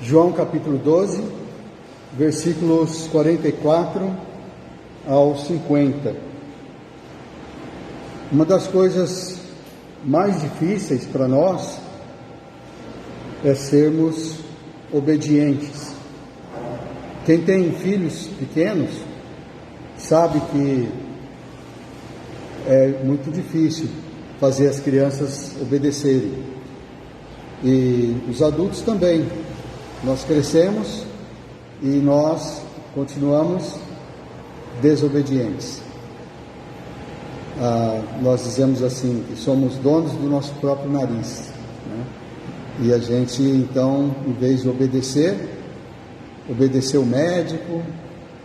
João capítulo 12, versículos 44 ao 50. Uma das coisas mais difíceis para nós é sermos obedientes. Quem tem filhos pequenos sabe que é muito difícil fazer as crianças obedecerem. E os adultos também. Nós crescemos e nós continuamos desobedientes. Nós dizemos assim, que somos donos do nosso próprio nariz, né? E a gente, então, em vez de obedecer o médico,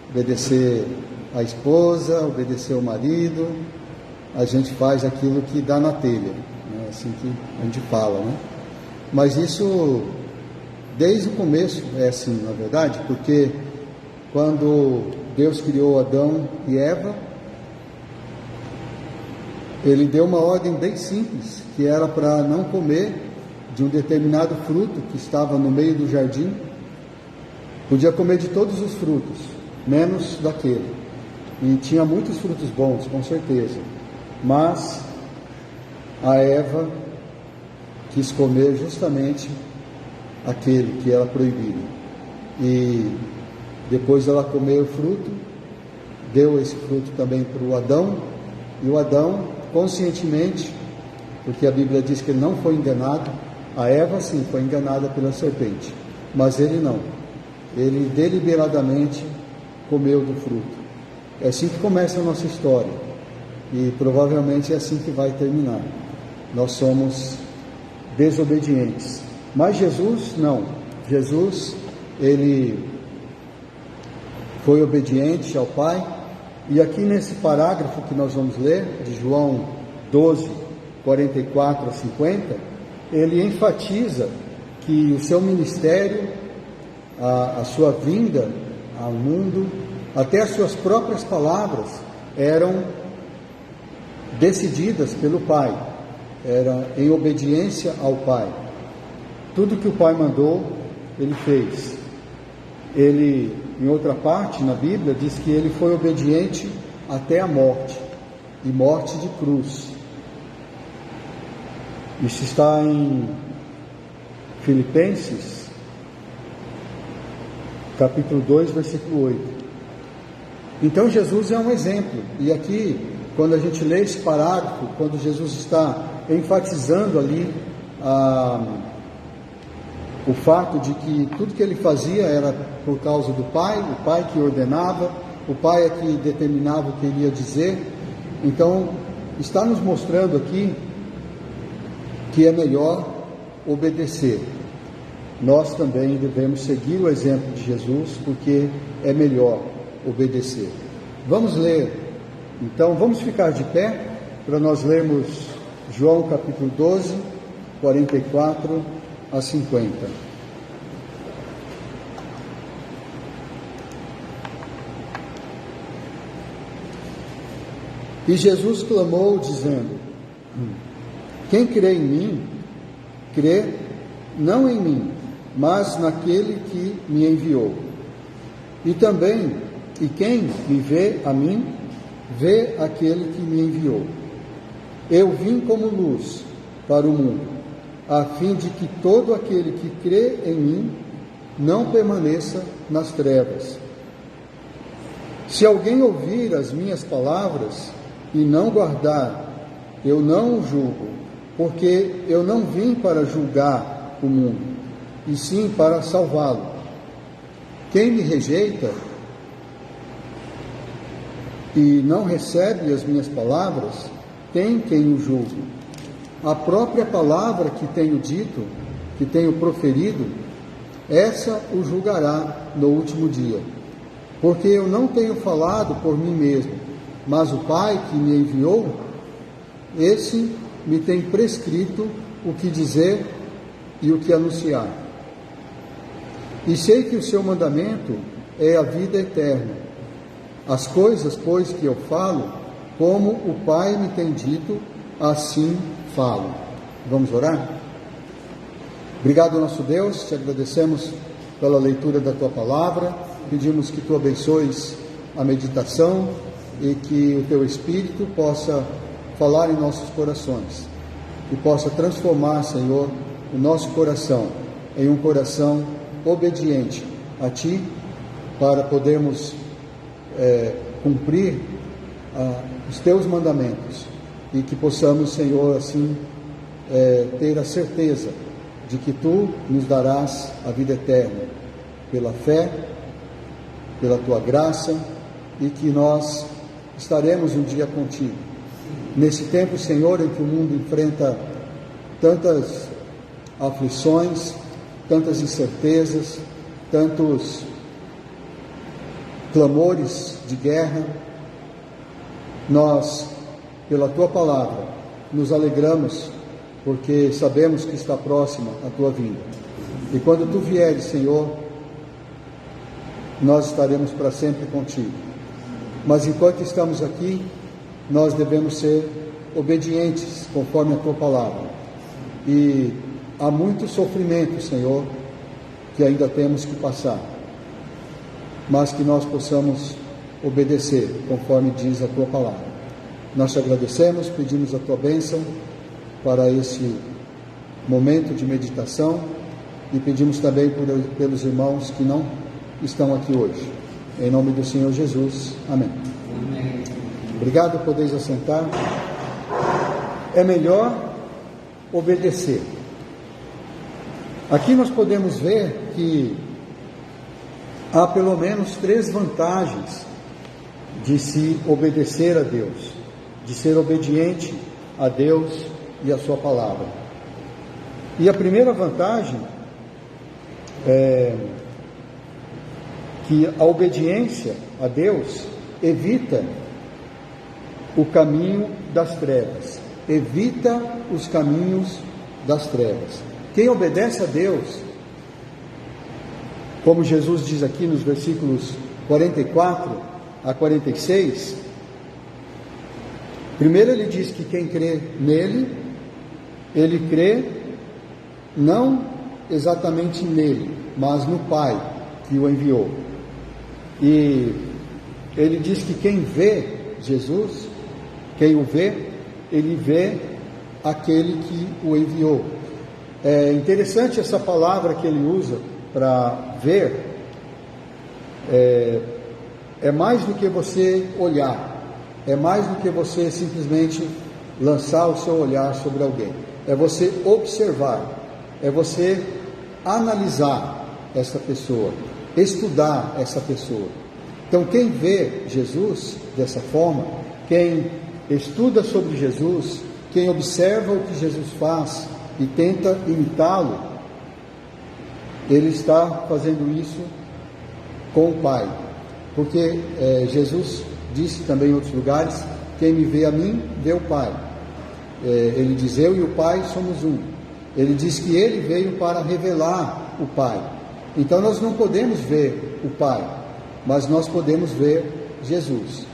obedecer a esposa, obedecer o marido, a gente faz aquilo que dá na telha, né? Assim que a gente fala, né? Mas isso, desde o começo, é assim, na verdade, porque quando Deus criou Adão e Eva, Ele deu uma ordem bem simples, que era para não comer de um determinado fruto que estava no meio do jardim. Podia comer de todos os frutos, menos daquele. E tinha muitos frutos bons, com certeza. Mas a Eva quis comer justamente aquele que era proibido. E depois ela comeu o fruto, deu esse fruto também para o Adão, e o Adão, conscientemente, porque a Bíblia diz que ele não foi enganado, a Eva sim foi enganada pela serpente, mas ele não. Ele deliberadamente comeu do fruto. É assim que começa a nossa história, e provavelmente é assim que vai terminar. Nós somos desobedientes. Mas Jesus não. Jesus, ele foi obediente ao Pai. E aqui nesse parágrafo que nós vamos ler, de João 12, 44 a 50, ele enfatiza que o seu ministério, a sua vinda ao mundo, até as suas próprias palavras eram decididas pelo Pai, era em obediência ao Pai. Tudo que o Pai mandou, ele fez. Ele, em outra parte na Bíblia, diz que ele foi obediente até a morte, e morte de cruz. Isso está em Filipenses, capítulo 2, versículo 8. Então Jesus é um exemplo, e aqui, quando a gente lê esse parágrafo, quando Jesus está enfatizando ali o fato de que tudo que ele fazia era por causa do Pai, o Pai que ordenava, o Pai é que determinava o que ele ia dizer. Então, está nos mostrando aqui que é melhor obedecer. Nós também devemos seguir o exemplo de Jesus, porque é melhor obedecer. Vamos ler, então, vamos ficar de pé para nós lermos João capítulo 12, 44 a 50. E Jesus clamou, dizendo: quem crê em mim, crê não em mim, mas naquele que me enviou. E quem me vê a mim, vê aquele que me enviou. Eu vim como luz para o mundo, a fim de que todo aquele que crê em mim não permaneça nas trevas. Se alguém ouvir as minhas palavras e não guardar, eu não o julgo, porque eu não vim para julgar o mundo, e sim para salvá-lo. Quem me rejeita e não recebe as minhas palavras, tem quem o julgue. A própria palavra que tenho dito, que tenho proferido, essa o julgará no último dia. Porque eu não tenho falado por mim mesmo, mas o Pai que me enviou, esse me tem prescrito o que dizer e o que anunciar. E sei que o seu mandamento é a vida eterna. As coisas, pois, que eu falo, como o Pai me tem dito, assim falo. Vamos orar? Obrigado, nosso Deus, te agradecemos pela leitura da tua palavra, pedimos que tu abençoes a meditação e que o teu Espírito possa falar em nossos corações, que possa transformar, Senhor, o nosso coração em um coração obediente a ti, para podermos cumprir os teus mandamentos, e que possamos, Senhor, assim ter a certeza de que tu nos darás a vida eterna pela fé, pela tua graça, e que nós estaremos um dia contigo. Nesse tempo, Senhor, em que o mundo enfrenta tantas aflições, tantas incertezas, tantos clamores de guerra, nós, pela tua palavra, nos alegramos, porque sabemos que está próxima a tua vinda. E quando tu vieres, Senhor, nós estaremos para sempre contigo. Mas enquanto estamos aqui, nós devemos ser obedientes conforme a tua palavra. E há muito sofrimento, Senhor, que ainda temos que passar, mas que nós possamos obedecer conforme diz a tua palavra. Nós te agradecemos, pedimos a tua bênção para esse momento de meditação e pedimos também pelos irmãos que não estão aqui hoje. Em nome do Senhor Jesus. Amém. Amém. Obrigado, podeis assentar. É melhor obedecer. Aqui nós podemos ver que há pelo menos 3 vantagens de se obedecer a Deus, de ser obediente a Deus e a sua palavra. E a primeira vantagem é que a obediência a Deus evita o caminho das trevas, evita os caminhos das trevas. Quem obedece a Deus, como Jesus diz aqui nos versículos 44 a 46, primeiro ele diz que quem crê nele, ele crê não exatamente nele, mas no Pai que o enviou. E ele diz que quem vê Jesus, quem o vê, ele vê aquele que o enviou. É interessante essa palavra que ele usa para ver. É mais do que você olhar, é mais do que você simplesmente lançar o seu olhar sobre alguém. É você observar, é você analisar essa pessoa, estudar essa pessoa. Então, quem vê Jesus dessa forma, quem estuda sobre Jesus, quem observa o que Jesus faz e tenta imitá-lo, ele está fazendo isso com o Pai. Porque Jesus disse também em outros lugares: quem me vê a mim, vê o Pai. Ele diz: eu e o Pai somos um. Ele diz que ele veio para revelar o Pai. Então nós não podemos ver o Pai, mas nós podemos ver Jesus.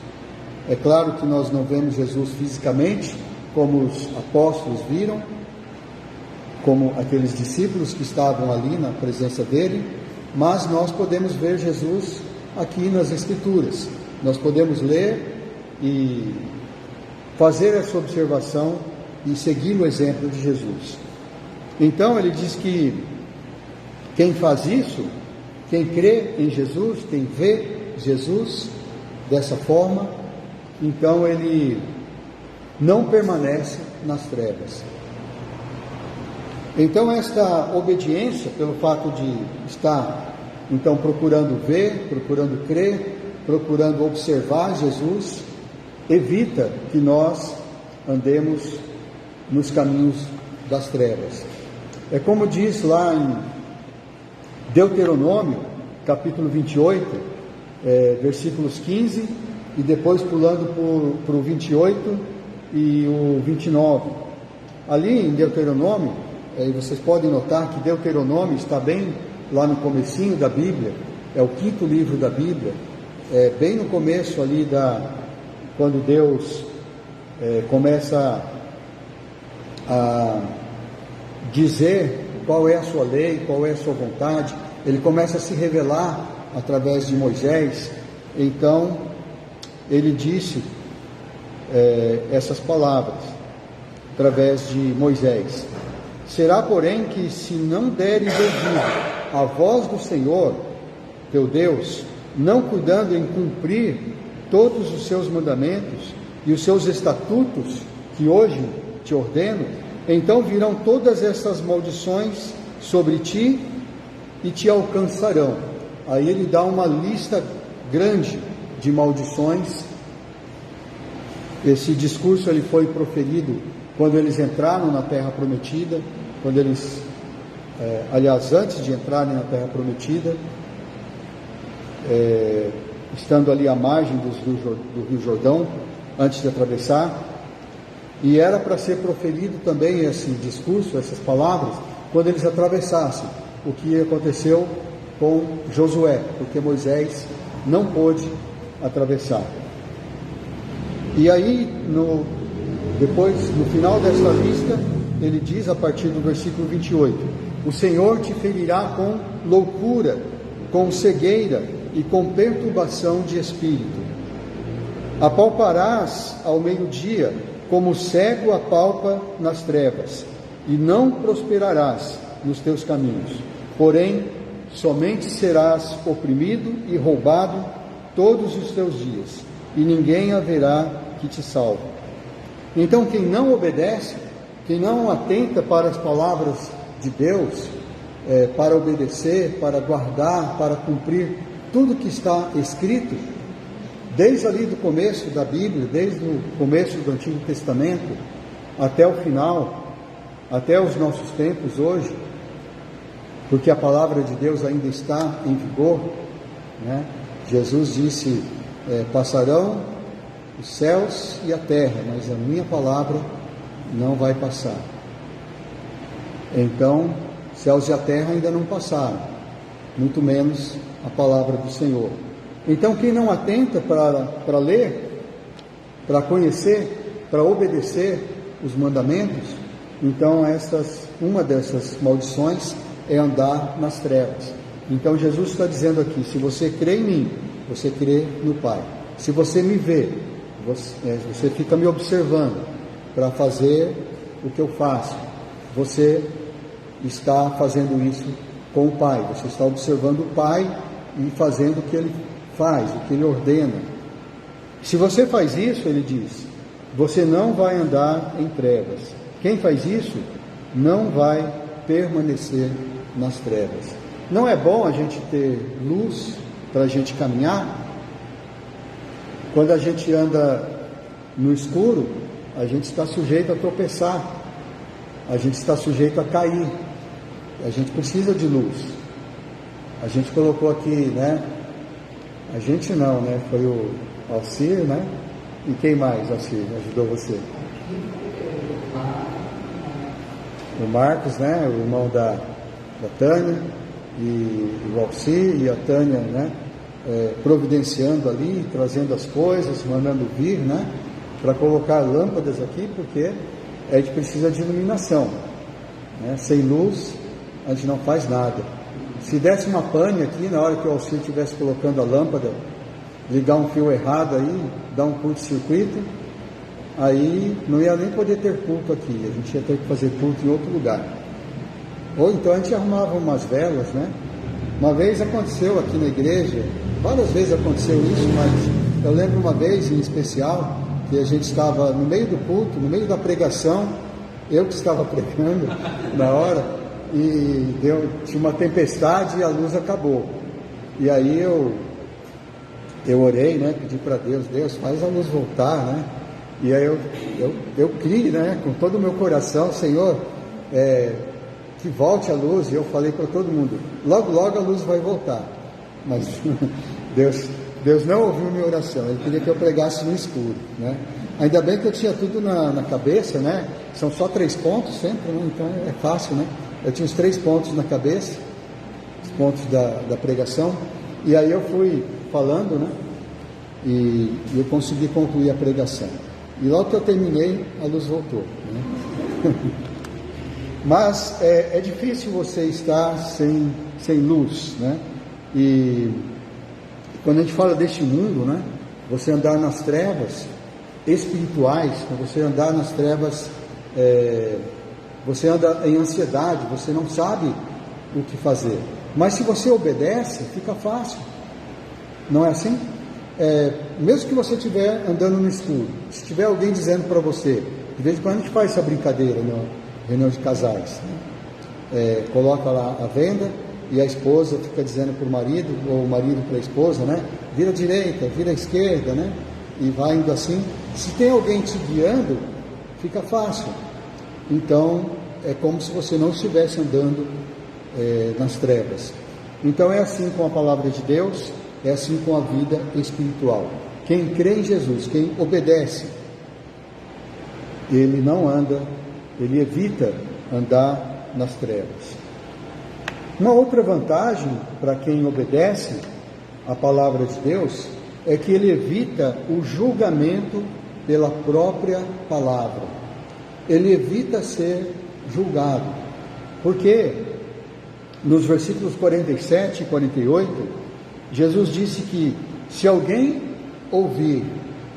É claro que nós não vemos Jesus fisicamente, como os apóstolos viram, como aqueles discípulos que estavam ali na presença dele, mas nós podemos ver Jesus aqui nas Escrituras. Nós podemos ler e fazer essa observação e seguir o exemplo de Jesus. Então ele diz que quem faz isso, quem crê em Jesus, quem vê Jesus dessa forma, então ele não permanece nas trevas. Então esta obediência, pelo fato de estar então procurando ver, procurando crer, procurando observar Jesus, evita que nós andemos nos caminhos das trevas. É como diz lá em Deuteronômio, capítulo 28, versículos 15, e depois pulando para o 28 e o 29. Ali em Deuteronômio, vocês podem notar que Deuteronômio está bem lá no comecinho da Bíblia, é o 5º livro da Bíblia, bem no começo ali quando Deus começa a dizer qual é a sua lei, qual é a sua vontade. Ele começa a se revelar através de Moisés. Então ele disse essas palavras através de Moisés: será, porém, que se não deres ouvido à voz do Senhor teu Deus, não cuidando em cumprir todos os seus mandamentos e os seus estatutos que hoje te ordeno, então virão todas essas maldições sobre ti e te alcançarão. Aí ele dá uma lista grande de maldições. Esse discurso ele foi proferido quando eles entraram na Terra Prometida, quando eles, aliás, antes de entrarem na Terra Prometida, estando ali à margem do Rio Jordão, antes de atravessar. E era para ser proferido também esse discurso, essas palavras, quando eles atravessassem, o que aconteceu com Josué, porque Moisés não pôde atravessar. E aí, depois, no final dessa lista, ele diz, a partir do versículo 28, o Senhor te ferirá com loucura, com cegueira e com perturbação de espírito. Apalparás ao meio-dia, como o cego apalpa nas trevas, e não prosperarás nos teus caminhos. Porém, somente serás oprimido e roubado todos os teus dias, e ninguém haverá que te salve. Então, quem não obedece, quem não atenta para as palavras de Deus, para obedecer, para guardar, para cumprir tudo que está escrito, desde ali do começo da Bíblia, desde o começo do Antigo Testamento, até o final, até os nossos tempos hoje, porque a palavra de Deus ainda está em vigor, né? Jesus disse, passarão os céus e a terra, mas a minha palavra não vai passar. Então, céus e a terra ainda não passaram, muito menos a palavra do Senhor. Então, quem não atenta para ler, para conhecer, para obedecer os mandamentos, então uma dessas maldições é andar nas trevas. Então Jesus está dizendo aqui, se você crê em mim, você crê no Pai. Se você me vê, você fica me observando para fazer o que eu faço, você está fazendo isso com o Pai, você está observando o Pai e fazendo o que Ele faz, o que Ele ordena. Se você faz isso, Ele diz, você não vai andar em trevas. Quem faz isso não vai permanecer nas trevas. Não é bom a gente ter luz para a gente caminhar? Quando a gente anda no escuro, a gente está sujeito a tropeçar, a gente está sujeito a cair, a gente precisa de luz. A gente colocou aqui, né? A gente não, né? Foi o Alcir, né? E quem mais, Alcir, ajudou você? O Marcos, né? O irmão da Tânia, e o Alcir e a Tânia, né? Providenciando ali, trazendo as coisas, mandando vir, né? Para colocar lâmpadas aqui, porque a gente precisa de iluminação, né? Sem luz a gente não faz nada. Se desse uma pane aqui, na hora que o Alcir estivesse colocando a lâmpada, ligar um fio errado aí, dar um curto-circuito, aí não ia nem poder ter culto aqui, a gente ia ter que fazer culto em outro lugar. Ou então a gente arrumava umas velas, né? Uma vez aconteceu aqui na igreja, várias vezes aconteceu isso, mas eu lembro uma vez em especial, que a gente estava no meio do culto, no meio da pregação, eu que estava pregando na hora, e tinha uma tempestade e a luz acabou. E aí eu orei, né? Pedi para Deus, faz a luz voltar, né? E aí eu criei, né? Com todo o meu coração, Senhor, que volte a luz. E eu falei para todo mundo, logo a luz vai voltar. Mas Deus não ouviu minha oração, Ele queria que eu pregasse no escuro, né? Ainda bem que eu tinha tudo na cabeça, né? São só 3 pontos sempre, né? Então é fácil, né? Eu tinha os 3 pontos na cabeça, os pontos da pregação, e aí eu fui falando, né? E eu consegui concluir a pregação. E logo que eu terminei, a luz voltou, né? Mas é difícil você estar sem luz, né? E quando a gente fala deste mundo, né? Você andar nas trevas espirituais, você andar nas trevas, você anda em ansiedade, você não sabe o que fazer. Mas se você obedece, fica fácil. Não é assim? Mesmo que você estiver andando no escuro, se tiver alguém dizendo para você, de vez em quando a gente faz essa brincadeira na reunião de casais, né? Coloca lá a venda e a esposa fica dizendo para o marido, ou o marido para a esposa, né? Vira à direita, vira à esquerda, né? E vai indo assim. Se tem alguém te guiando, fica fácil. Então, é como se você não estivesse andando nas trevas. Então é assim com a palavra de Deus, é assim com a vida espiritual. Quem crê em Jesus, quem obedece, ele não anda, ele evita andar nas trevas. Uma outra vantagem para quem obedece a palavra de Deus é que ele evita o julgamento pela própria palavra. Ele evita ser julgado. Porque nos versículos 47 e 48, Jesus disse que se alguém ouvir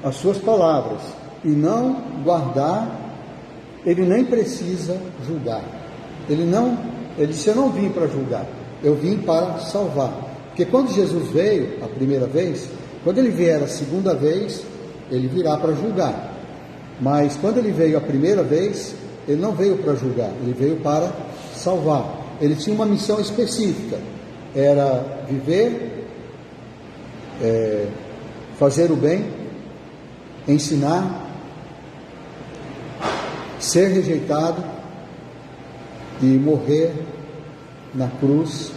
as suas palavras e não guardar, ele nem precisa julgar. Ele disse: eu não vim para julgar, eu vim para salvar. Porque quando Jesus veio a primeira vez, quando ele vier a segunda vez, ele virá para julgar. Mas quando ele veio a primeira vez, ele não veio para julgar, ele veio para salvar. Ele tinha uma missão específica, era viver, fazer o bem, ensinar, ser rejeitado e morrer na cruz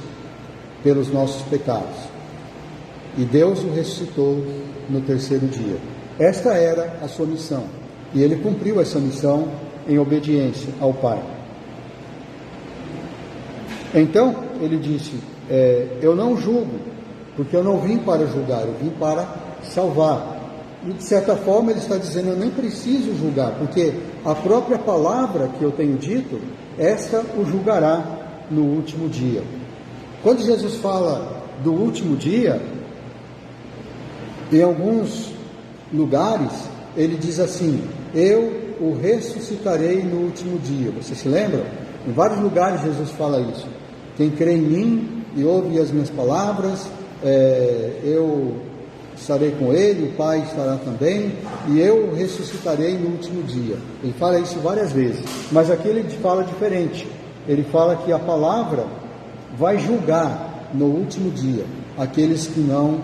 pelos nossos pecados. E Deus o ressuscitou no terceiro dia. Esta era a sua missão, e ele cumpriu essa missão em obediência ao Pai. Então ele disse: eu não julgo, porque eu não vim para julgar, eu vim para salvar. E de certa forma ele está dizendo: eu nem preciso julgar, porque a própria palavra que eu tenho dito, esta o julgará no último dia. Quando Jesus fala do último dia, em alguns lugares ele diz assim: eu o ressuscitarei no último dia. Você se lembra? Em vários lugares Jesus fala isso. Quem crê em mim e ouve as minhas palavras, eu estarei com ele, o Pai estará também, e eu o ressuscitarei no último dia. Ele fala isso várias vezes, mas aqui ele fala diferente. Ele fala que a palavra vai julgar no último dia aqueles que não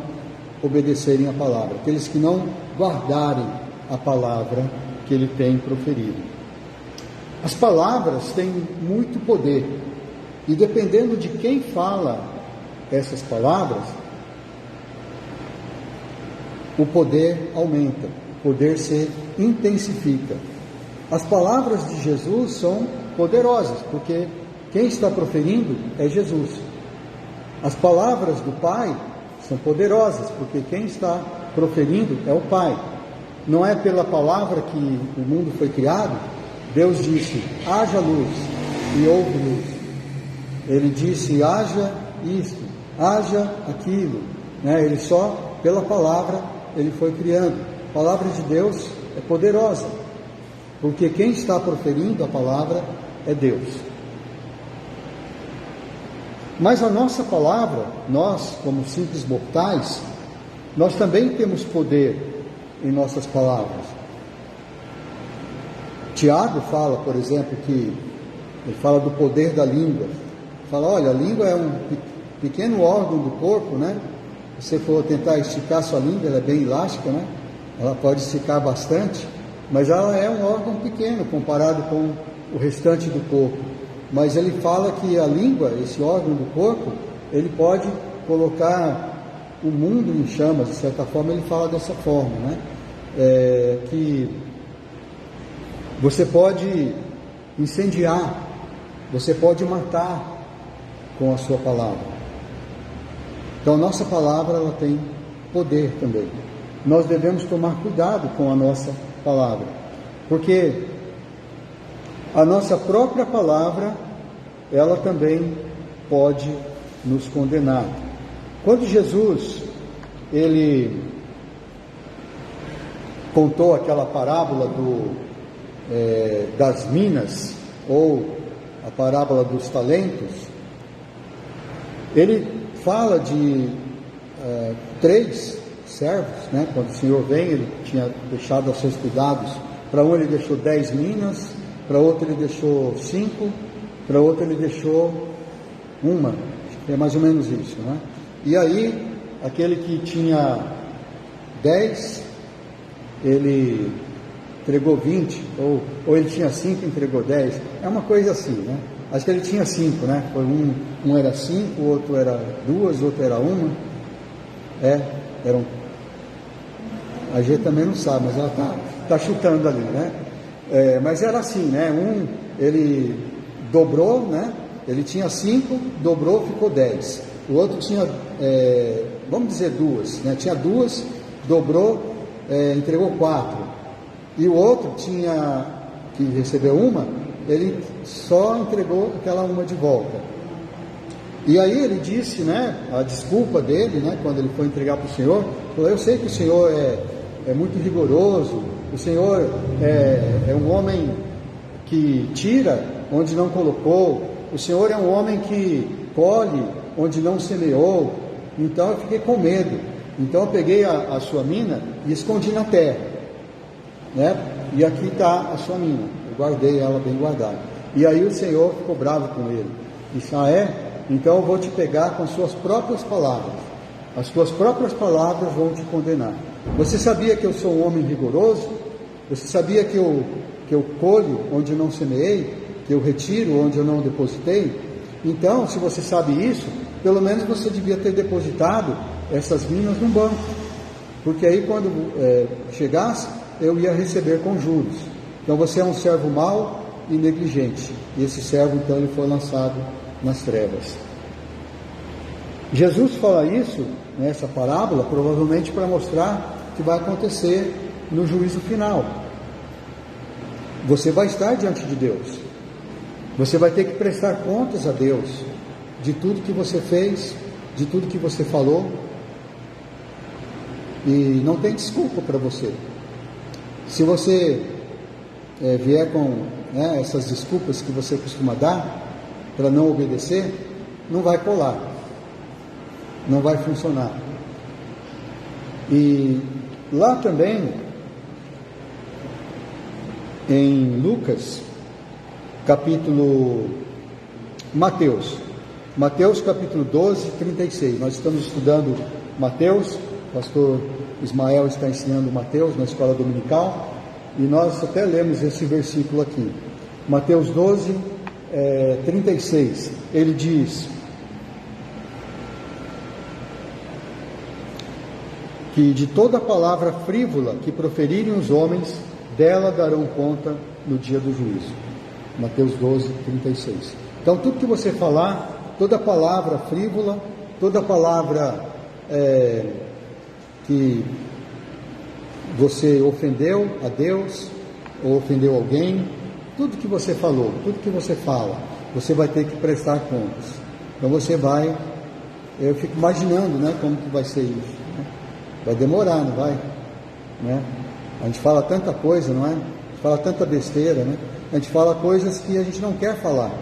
obedecerem a palavra, aqueles que não guardarem a palavra que ele tem proferido. As palavras têm muito poder, e dependendo de quem fala essas palavras, o poder aumenta, o poder se intensifica. As palavras de Jesus são poderosas, porque quem está proferindo é Jesus. As palavras do Pai são poderosas, porque quem está proferindo é o Pai. Não é pela palavra que o mundo foi criado. Deus disse: haja luz, e houve luz. Ele disse: haja isto, haja aquilo, né? Ele só, pela palavra, ele foi criando. A palavra de Deus é poderosa, porque quem está proferindo a palavra é Deus. Mas a nossa palavra, nós como simples mortais, nós também temos poder em nossas palavras. Tiago fala, por exemplo, que ele fala do poder da língua. Fala: olha, a língua é um pequeno órgão do corpo, né? Se você for tentar esticar sua língua, ela é bem elástica, né? Ela pode esticar bastante, mas ela é um órgão pequeno comparado com o restante do corpo. Mas ele fala que a língua, esse órgão do corpo, ele pode colocar o mundo em chamas. De certa forma ele fala dessa forma, né? Que você pode incendiar, você pode matar com a sua palavra. Então a nossa palavra, ela tem poder também. Nós devemos tomar cuidado com a nossa palavra, porque a nossa própria palavra ela também pode nos condenar. Quando Jesus, ele contou aquela parábola das minas, ou a parábola dos talentos, ele fala de 3 servos, né? Quando o Senhor vem, ele tinha deixado aos seus cuidados, para um ele deixou 10 minas, para outro ele deixou 5, para outro ele deixou 1, é mais ou menos isso, né? E aí, aquele que tinha 10, ele entregou 20, ou ele tinha 5 e entregou 10, é uma coisa assim, né? Acho que ele tinha 5, né? Foi um era 5, o outro era 2, o outro era 1, eram, a gente também não sabe, mas ela tá chutando ali, né? Mas era assim, né? Ele dobrou, né? Ele tinha 5, dobrou, ficou 10. O outro tinha, vamos dizer 2, né? Tinha 2, dobrou, entregou 4. E o outro que recebeu 1, ele só entregou aquela 1 de volta. E aí ele disse, né? A desculpa dele, né? Quando ele foi entregar para o Senhor, falou: eu sei que o Senhor é muito rigoroso, o Senhor é um homem que tira onde não colocou, o Senhor é um homem que colhe onde não semeou, então eu fiquei com medo, então eu peguei a sua mina e escondi na terra, né? E aqui está a sua mina, eu guardei ela bem guardada. E aí o Senhor ficou bravo com ele, disse: então eu vou te pegar com as suas próprias palavras, as suas próprias palavras vão te condenar. Você sabia que eu sou um homem rigoroso? Você sabia que eu colho onde não semeei, que eu retiro onde eu não depositei? Então, se você sabe isso, pelo menos você devia ter depositado essas minas num banco, porque aí quando chegasse, eu ia receber com juros. Então você é um servo mau e negligente. E esse servo, então, ele foi lançado nas trevas. Jesus fala isso nessa parábola, provavelmente para mostrar que vai acontecer no juízo final. Você vai estar diante de Deus. Você vai ter que prestar contas a Deus de tudo que você fez, de tudo que você falou. E não tem desculpa para você. Se você vier com essas desculpas que você costuma dar para não obedecer, não vai colar, não vai funcionar. E lá também, em Lucas, Mateus capítulo 12, 36, nós estamos estudando Mateus, o pastor Ismael está ensinando Mateus na escola dominical, e nós até lemos esse versículo aqui, Mateus 12, 36, ele diz que de toda palavra frívola que proferirem os homens, dela darão conta no dia do juízo. Mateus 12, 36. Então tudo que você falar, toda palavra frívola, toda palavra que você ofendeu a Deus, ou ofendeu alguém, tudo que você falou, tudo que você fala, você vai ter que prestar contas. Então você vai, eu fico imaginando, né, como que vai ser isso, né? Vai demorar, não vai? Né? A gente fala tanta coisa, não é? A gente fala tanta besteira, né? A gente fala coisas que a gente não quer falar.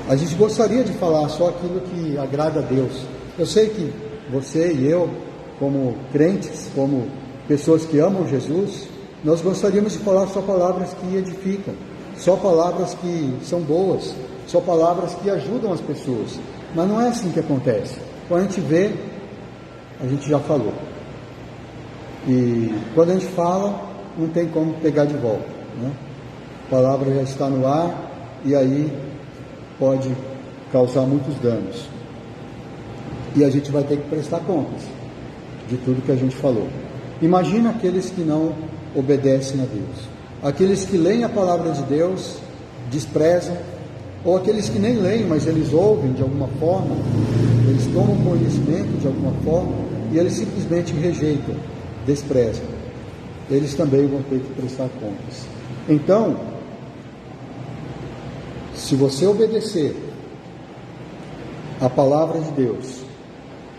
A gente gostaria de falar só aquilo que agrada a Deus. Eu sei que você e eu, como crentes, como pessoas que amam Jesus, nós gostaríamos de falar só palavras que edificam, só palavras que são boas, só palavras que ajudam as pessoas. Mas não é assim que acontece. Quando a gente vê, a gente já falou. E quando a gente fala, não tem como pegar de volta, né? A palavra já está no ar e aí pode causar muitos danos. E a gente vai ter que prestar contas de tudo que a gente falou. Imagina aqueles que não obedecem a Deus, aqueles que leem a palavra de Deus, desprezam, ou aqueles que nem leem, mas eles ouvem de alguma forma, eles tomam conhecimento de alguma forma e eles simplesmente rejeitam, desprezam. Eles também vão ter que prestar contas. Então, se você obedecer a palavra de Deus,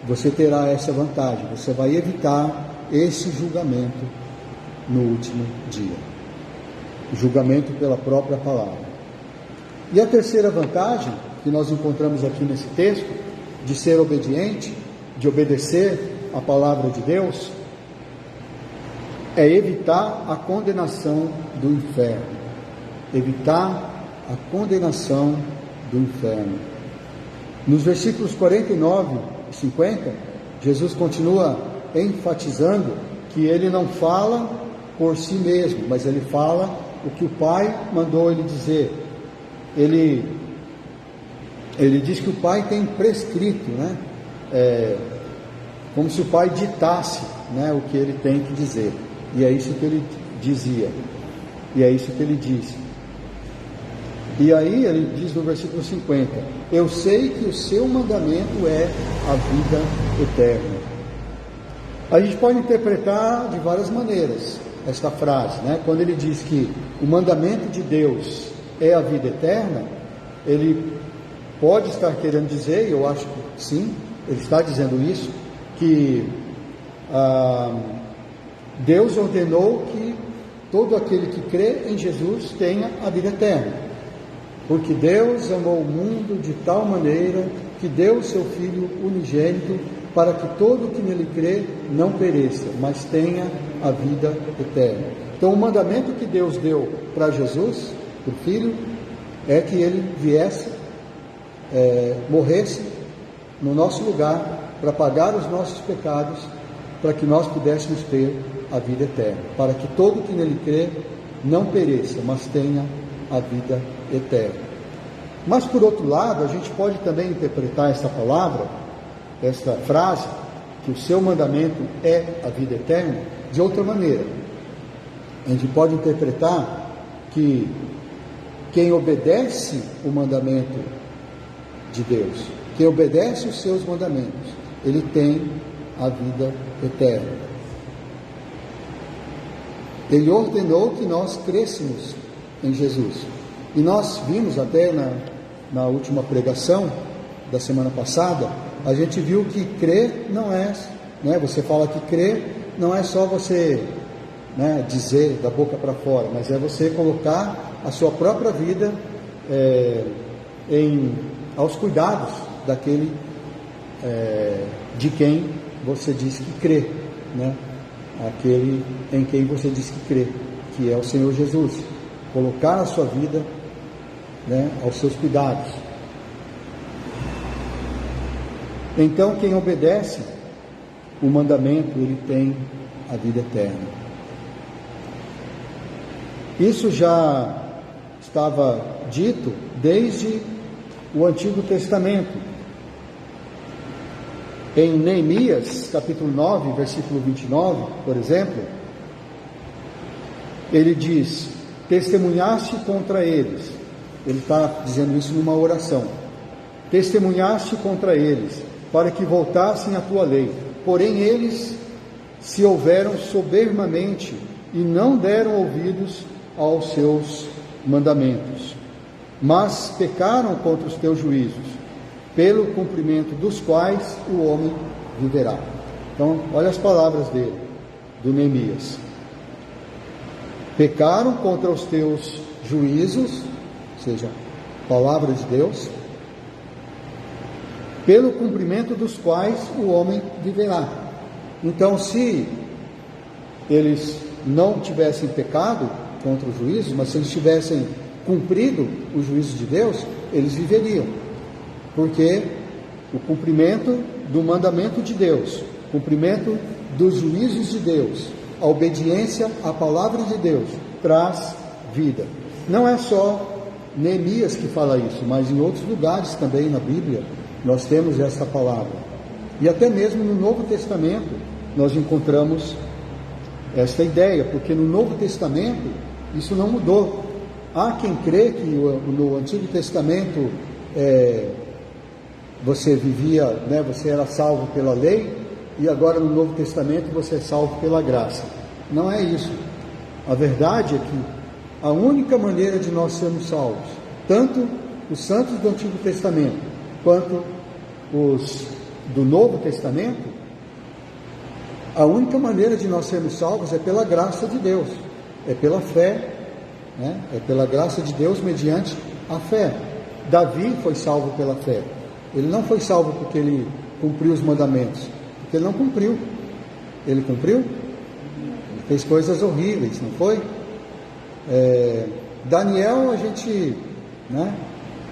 você terá essa vantagem, você vai evitar esse julgamento no último dia, julgamento pela própria palavra. E a terceira vantagem que nós encontramos aqui nesse texto, de ser obediente, de obedecer a palavra de Deus, é evitar a condenação do inferno. Evitar a condenação do inferno. Nos versículos 49 e 50, Jesus continua enfatizando que ele não fala por si mesmo, mas ele fala o que o Pai mandou ele dizer. Ele diz que o Pai tem prescrito, né? Como se o Pai ditasse, né, o que ele tem que dizer. E é isso que ele dizia. E é isso que ele disse. E aí ele diz no versículo 50: eu sei que o seu mandamento é a vida eterna. A gente pode interpretar de várias maneiras esta frase, né? Quando ele diz que o mandamento de Deus é a vida eterna, ele pode estar querendo dizer, e eu acho que sim, ele está dizendo isso, que Deus ordenou que todo aquele que crê em Jesus tenha a vida eterna, porque Deus amou o mundo de tal maneira que deu o seu Filho unigênito, para que todo que nele crê não pereça, mas tenha a vida eterna. Então o mandamento que Deus deu para Jesus, o Filho, é que ele viesse, morresse no nosso lugar, para pagar os nossos pecados, para que nós pudéssemos ter a vida eterna, para que todo que nele crê não pereça, mas tenha a vida eterna. Mas por outro lado, a gente pode também interpretar essa palavra, esta frase, que o seu mandamento é a vida eterna, de outra maneira. A gente pode interpretar que quem obedece o mandamento de Deus, quem obedece os seus mandamentos, ele tem a vida eterna. Ele ordenou que nós crescêssemos em Jesus. E nós vimos até na última pregação da semana passada, a gente viu que crer não é, né, você fala que crer não é só você, né, dizer da boca para fora, mas é você colocar a sua própria vida aos cuidados daquele de quem você diz que crê, né? Aquele em quem você diz que crê, que é o Senhor Jesus. Colocar a sua vida, né, aos seus cuidados. Então quem obedece o mandamento, ele tem a vida eterna. Isso já estava dito desde o Antigo Testamento. Em Neemias, capítulo 9, versículo 29, por exemplo, ele diz: testemunhaste contra eles. Ele está dizendo isso numa oração. Testemunhaste contra eles, para que voltassem à tua lei. Porém eles se houveram soberbamente e não deram ouvidos aos seus mandamentos, mas pecaram contra os teus juízos, pelo cumprimento dos quais o homem viverá. Então, olha as palavras dele, do Neemias: pecaram contra os teus juízos, ou seja, palavra de Deus, pelo cumprimento dos quais o homem viverá. Então, se eles não tivessem pecado contra os juízos, mas se eles tivessem cumprido os juízos de Deus, eles viveriam, porque o cumprimento do mandamento de Deus, cumprimento dos juízos de Deus, a obediência à palavra de Deus traz vida. Não é só Neemias que fala isso, mas em outros lugares também na Bíblia nós temos essa palavra. E até mesmo no Novo Testamento nós encontramos esta ideia, porque no Novo Testamento isso não mudou. Há quem crê que no Antigo Testamento você vivia, né, você era salvo pela lei, e agora no Novo Testamento você é salvo pela graça. Não é isso. A verdade é que a única maneira de nós sermos salvos, tanto os santos do Antigo Testamento quanto os do Novo Testamento, a única maneira de nós sermos salvos é pela graça de Deus, é pela fé, né? É pela graça de Deus mediante a fé. Davi foi salvo pela fé. Ele não foi salvo porque ele cumpriu os mandamentos, porque ele não cumpriu. Ele cumpriu? Ele fez coisas horríveis, não foi? Daniel, a gente, né,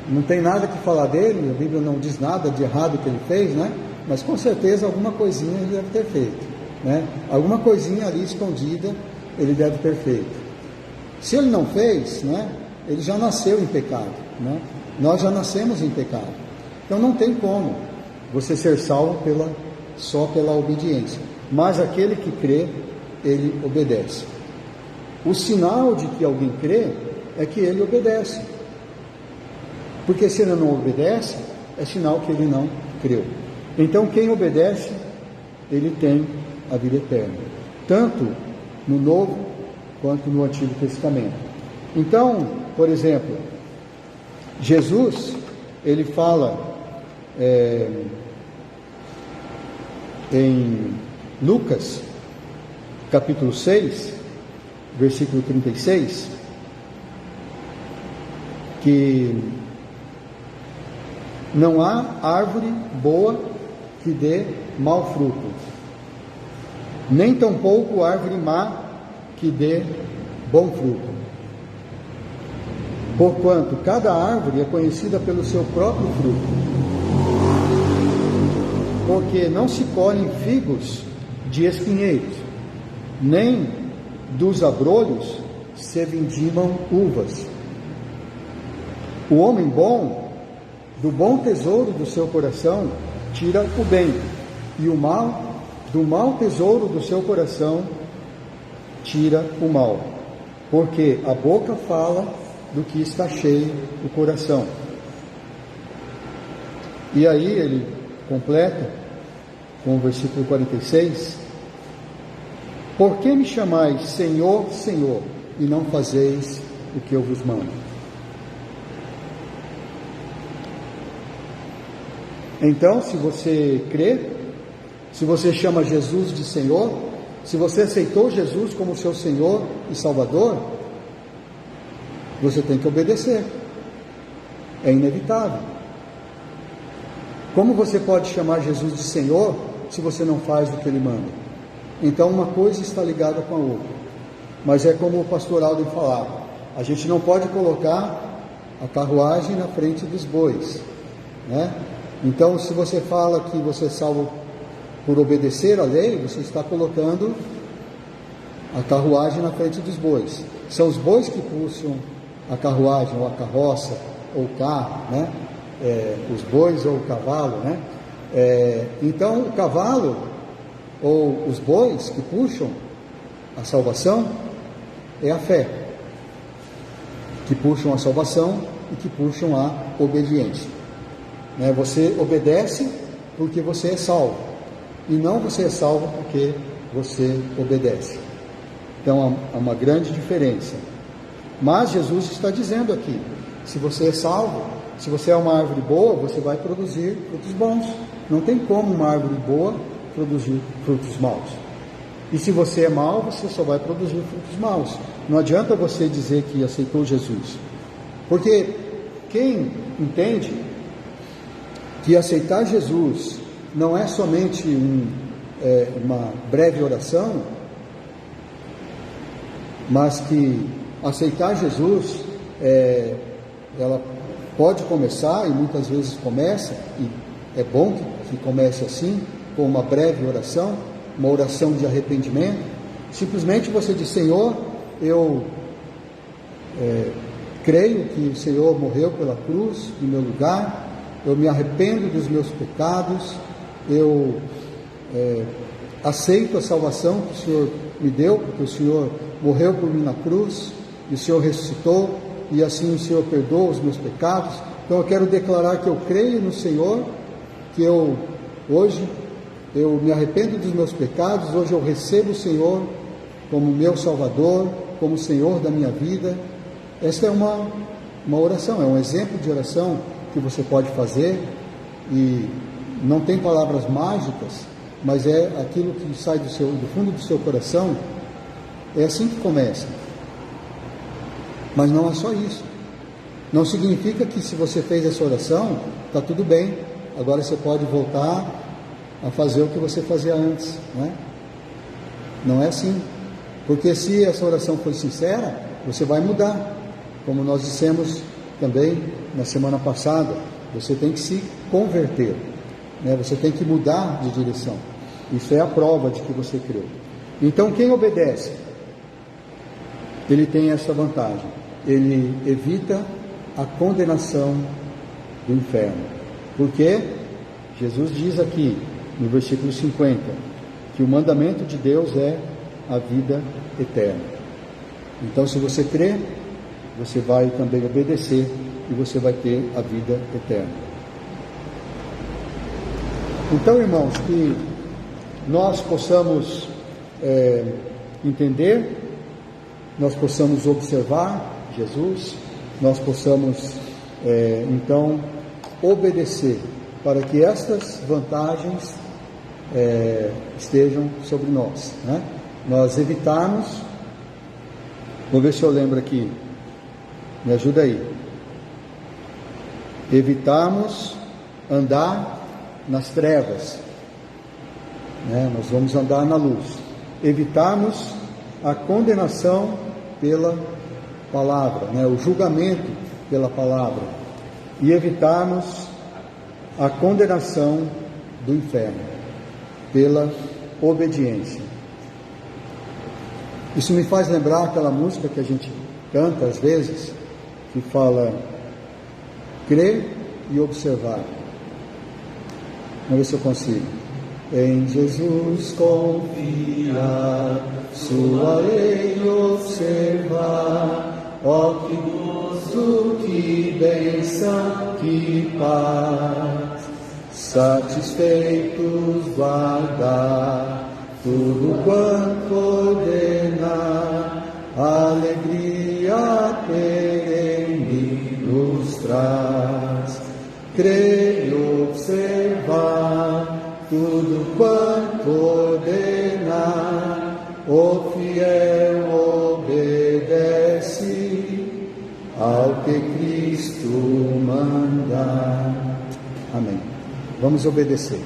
não tem nada que falar dele, a Bíblia não diz nada de errado que ele fez, né? Mas com certeza alguma coisinha ele deve ter feito, né? Alguma coisinha ali escondida ele deve ter feito. Se ele não fez, né, ele já nasceu em pecado, né? Nós já nascemos em pecado. Então não tem como você ser salvo só pela obediência. Mas aquele que crê, ele obedece. O sinal de que alguém crê é que ele obedece. Porque se ele não obedece, é sinal que ele não creu. Então quem obedece, ele tem a vida eterna, tanto no Novo quanto no Antigo Testamento. Então, por exemplo, Jesus, ele fala em Lucas, capítulo 6, versículo 36, que não há árvore boa que dê mau fruto, nem tampouco árvore má que dê bom fruto. Porquanto cada árvore é conhecida pelo seu próprio fruto. Porque não se colhem figos de espinheiros, nem dos abrolhos se vindimam uvas. O homem bom, do bom tesouro do seu coração, tira o bem, e o mal, do mau tesouro do seu coração, tira o mal. Porque a boca fala do que está cheio o coração. E aí ele completa com o versículo 46: por que me chamais Senhor, Senhor, e não fazeis o que eu vos mando? Então, se você crê, se você chama Jesus de Senhor, se você aceitou Jesus como seu Senhor e Salvador, você tem que obedecer. É inevitável. Como você pode chamar Jesus de Senhor se você não faz o que Ele manda? Então uma coisa está ligada com a outra. Mas é como o pastor Alden falava, a gente não pode colocar a carruagem na frente dos bois, né? Então, se você fala que você é salvo por obedecer a lei, você está colocando a carruagem na frente dos bois. São os bois que puxam a carruagem, ou a carroça, ou o carro, né? Os bois ou o cavalo, né? Então, o cavalo ou os bois que puxam a salvação é a fé, que puxam a salvação e que puxam a obediência. Você obedece porque você é salvo, e não você é salvo porque você obedece. Então há uma grande diferença. Mas Jesus está dizendo aqui, se você é salvo, se você é uma árvore boa, você vai produzir frutos bons. Não tem como uma árvore boa produzir frutos maus. E se você é mau, você só vai produzir frutos maus. Não adianta você dizer que aceitou Jesus, porque quem entende que aceitar Jesus não é somente uma breve oração, mas que aceitar Jesus, ela pode começar, e muitas vezes começa, e é bom que comece assim, com uma breve oração, uma oração de arrependimento. Simplesmente você diz: Senhor, eu creio que o Senhor morreu pela cruz em meu lugar, eu me arrependo dos meus pecados, eu aceito a salvação que o Senhor me deu, porque o Senhor morreu por mim na cruz, e o Senhor ressuscitou, e assim o Senhor perdoa os meus pecados. Então eu quero declarar que eu creio no Senhor, que hoje eu me arrependo dos meus pecados, hoje eu recebo o Senhor como meu Salvador, como Senhor da minha vida. Esta é uma uma oração, é um exemplo de oração que você pode fazer, e não tem palavras mágicas, mas é aquilo que sai do fundo do seu coração. É assim que começa. Mas não é só isso. Não significa que se você fez essa oração, está tudo bem, agora você pode voltar a fazer o que você fazia antes, né? Não é assim. Porque se essa oração foi sincera, você vai mudar. Como nós dissemos também na semana passada, você tem que se converter, né? Você tem que mudar de direção. Isso é a prova de que você creu. Então, quem obedece, ele tem essa vantagem. Ele evita a condenação do inferno. Porque Jesus diz aqui, no versículo 50, que o mandamento de Deus é a vida eterna. Então, se você crê, você vai também obedecer e você vai ter a vida eterna. Então, irmãos, que nós possamos entender, nós possamos observar Jesus, nós possamos então obedecer, para que estas vantagens estejam sobre nós, né? Nós evitarmos, vou ver se eu lembro aqui, me ajuda aí, evitarmos andar nas trevas, né? Nós vamos andar na luz. Evitarmos a condenação pela palavra, né? O julgamento pela palavra, e evitarmos a condenação do inferno pela obediência. Isso me faz lembrar aquela música que a gente canta às vezes, que fala: crer e observar. Vamos ver se eu consigo. Em Jesus confiar, sua lei observar, ó que gozo, que bênção, que paz, satisfeitos guardar tudo quanto ordenar, alegria perene nos traz. Crer e observar tudo quanto ordenar, o fiel obedece ao que Cristo mandar. Amém. Vamos obedecer.